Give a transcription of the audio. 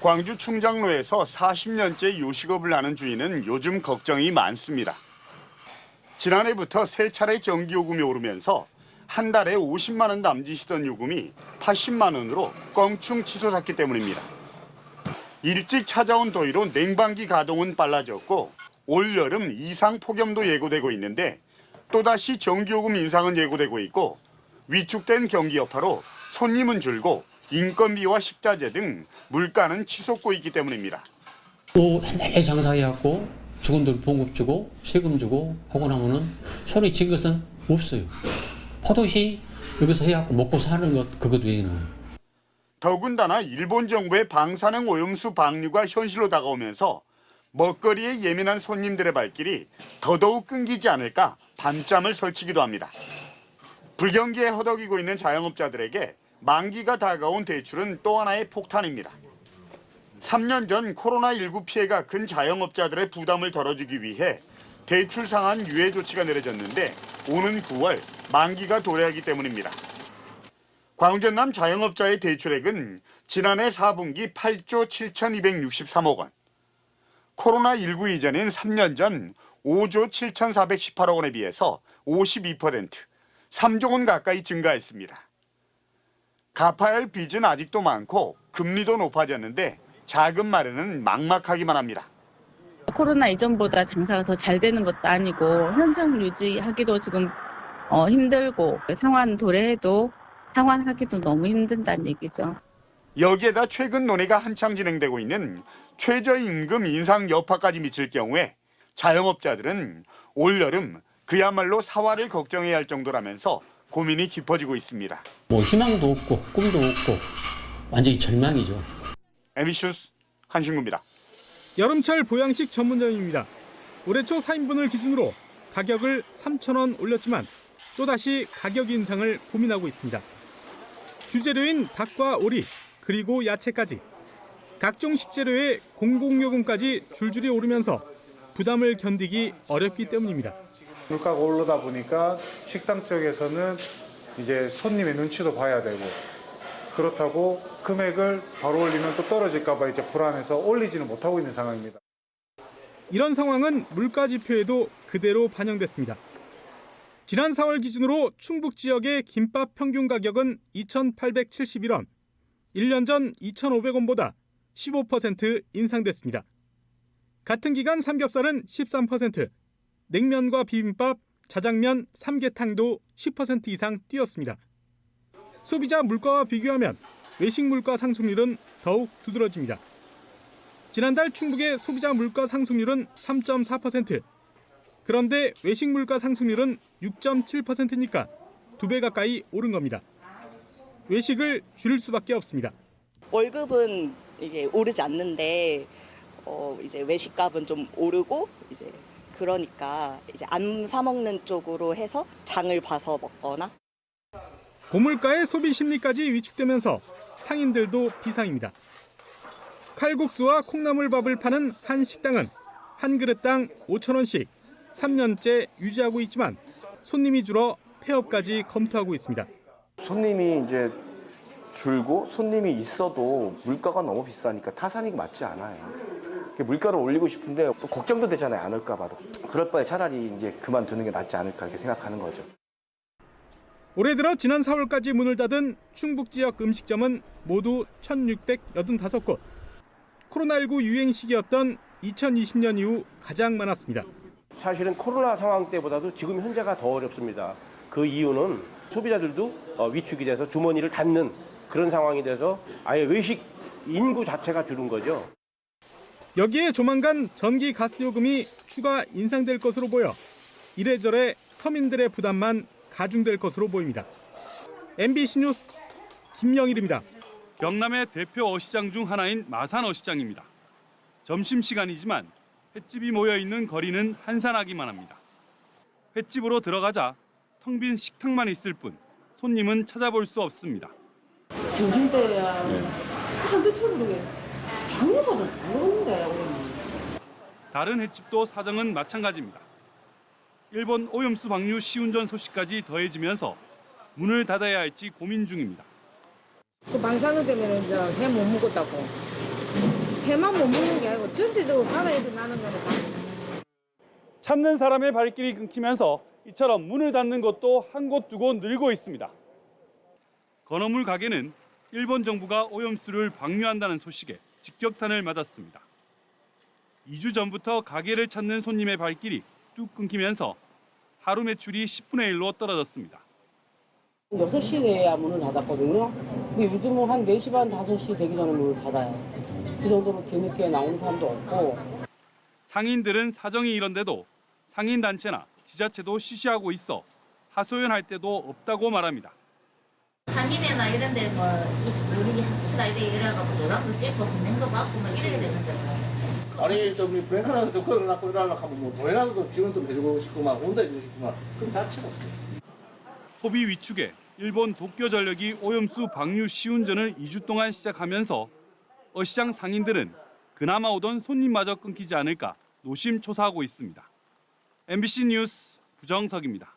광주 충장로에서 40년째 요식업을 하는 주인은 요즘 걱정이 많습니다. 지난해부터 3차례 전기요금이 오르면서 한 달에 50만 원 남짓이던 요금이 80만 원으로 껑충 치솟았기 때문입니다. 일찍 찾아온 더위로 냉방기 가동은 빨라졌고 올여름 이상 폭염도 예고되고 있는데 또다시 전기요금 인상은 예고되고 있고 위축된 경기 여파로 손님은 줄고 인건비와 식자재 등 물가는 치솟고 있기 때문입니다. 또 해 장사해갖고 직원들 봉급 주고 세금 주고 하고 나면은 손에 쥔 것은 없어요. 포도시 여기서 해갖고 먹고 사는 것 그것 외에는. 더군다나 일본 정부의 방사능 오염수 방류가 현실로 다가오면서 먹거리에 예민한 손님들의 발길이 더더욱 끊기지 않을까 밤잠을 설치기도 합니다. 불경기에 허덕이고 있는 자영업자들에게 만기가 다가온 대출은 또 하나의 폭탄입니다. 3년 전 코로나19 피해가 큰 자영업자들의 부담을 덜어주기 위해 대출 상한 유예 조치가 내려졌는데 오는 9월 만기가 도래하기 때문입니다. 광전남 자영업자의 대출액은 지난해 4분기 8조 7,263억 원, 코로나19 이전인 3년 전 5조 7,418억 원에 비해서 52%, 3조 원 가까이 증가했습니다. 갚아야 할 빚은 아직도 많고 금리도 높아졌는데 자금 마련은 막막하기만 합니다. 코로나 이전보다 장사가 더 잘 되는 것도 아니고 현상 유지하기도 지금 힘들고 상환 도래해도 상환하기도 너무 힘든다는 얘기죠. 여기에다 최근 논의가 한창 진행되고 있는 최저임금 인상 여파까지 미칠 경우에 자영업자들은 올여름 그야말로 사활을 걱정해야 할 정도라면서 고민이 깊어지고 있습니다. 뭐 희망도 없고 꿈도 없고 완전히 절망이죠. MBC 뉴스 한신구입니다. 여름철 보양식 전문점입니다. 올해 초 4인분을 기준으로 가격을 3,000원 올렸지만 또다시 가격 인상을 고민하고 있습니다. 주재료인 닭과 오리 그리고 야채까지 각종 식재료의 공공요금까지 줄줄이 오르면서 부담을 견디기 어렵기 때문입니다. 물가가 오르다 보니까 식당 쪽에서는 이제 손님의 눈치도 봐야 되고 그렇다고 금액을 바로 올리면 또 떨어질까 봐 이제 불안해서 올리지는 못하고 있는 상황입니다. 이런 상황은 물가 지표에도 그대로 반영됐습니다. 지난 4월 기준으로 충북 지역의 김밥 평균 가격은 2,871원, 1년 전 2,500원보다 15% 인상됐습니다. 같은 기간 삼겹살은 13%, 냉면과 비빔밥, 자장면, 삼계탕도 10% 이상 뛰었습니다. 소비자 물가와 비교하면 외식 물가 상승률은 더욱 두드러집니다. 지난달 충북의 소비자 물가 상승률은 3.4%, 그런데 외식 물가 상승률은 6.7%니까 2배 가까이 오른 겁니다. 외식을 줄일 수밖에 없습니다. 월급은 이게 오르지 않는데 이제 외식값은 좀 오르고 이제 그러니까 이제 안 사 먹는 쪽으로 해서 장을 봐서 먹거나. 고물가의 소비 심리까지 위축되면서 상인들도 비상입니다. 칼국수와 콩나물밥을 파는 한 식당은 한 그릇당 5,000원씩 3년째 유지하고 있지만 손님이 줄어 폐업까지 검토하고 있습니다. 손님이 이제 줄고 손님이 있어도 물가가 너무 비싸니까 타산이 맞지 않아요. 물가를 올리고 싶은데 또 걱정도 되잖아요. 안 올까 봐도. 그럴 바에 차라리 이제 그만두는 게 낫지 않을까 이렇게 생각하는 거죠. 올해 들어 지난 4월까지 문을 닫은 충북 지역 음식점은 모두 1,685곳. 코로나19 유행 시기였던 2020년 이후 가장 많았습니다. 사실은 코로나 상황 때보다도 지금 현재가 더 어렵습니다. 그 이유는 소비자들도 위축이 돼서 주머니를 닫는 그런 상황이 돼서 아예 외식 인구 자체가 줄은 거죠. 여기에 조만간 전기 가스 요금이 추가 인상될 것으로 보여 이래저래 서민들의 부담만 가중될 것으로 보입니다. MBC 뉴스 김영일입니다. 경남의 대표 어시장 중 하나인 마산 어시장입니다. 점심시간이지만 횟집이 모여있는 거리는 한산하기만 합니다. 횟집으로 들어가자 텅 빈 식탁만 있을 뿐 손님은 찾아볼 수 없습니다. 점심때야 한두 턱으로 작년보다 안 오는데. 다른 횟집도 사정은 마찬가지입니다. 일본 오염수 방류 시운전 소식까지 더해지면서 문을 닫아야 할지 고민 중입니다. 그 방사능 때문에 이제 해 못 먹었다고. 해만 못 먹는 게 아니고 전체적으로 바다에서 나는 거니까. 찾는 사람의 발길이 끊기면서 이처럼 문을 닫는 것도 한 곳 두 곳 늘고 있습니다. 건어물 가게는 일본 정부가 오염수를 방류한다는 소식에 직격탄을 맞았습니다. 2주 전부터 가게를 찾는 손님의 발길이 뚝 끊기면서 하루 매출이 10분의 1로 떨어졌습니다. 6시 돼야 문을 닫았거든요. 근데 요즘은 한 4시 반, 5시 되기 전에 문을 닫아요. 그 정도로 뒤늦게 나오는 사람도 없고. 상인들은 사정이 이런데도 상인단체나 지자체도 시시하고 있어 하소연할 때도 없다고 말합니다. 상인회나 이런 데 뭐 우리 합치다 이래가지고 노란불 찍고 선행도 받고 막 이래야 되는데 아니 저기 브레이크라도 좀 걸어놨고 이러려고 하면 뭐 돈이라도 지원 좀 해주고 싶구만 온다 해주고 싶구만 그런 자체가 없어요. 소비 위축에 일본 도쿄전력이 오염수 방류 시운전을 2주 동안 시작하면서 어시장 상인들은 그나마 오던 손님마저 끊기지 않을까 노심초사하고 있습니다. MBC 뉴스 부정석입니다.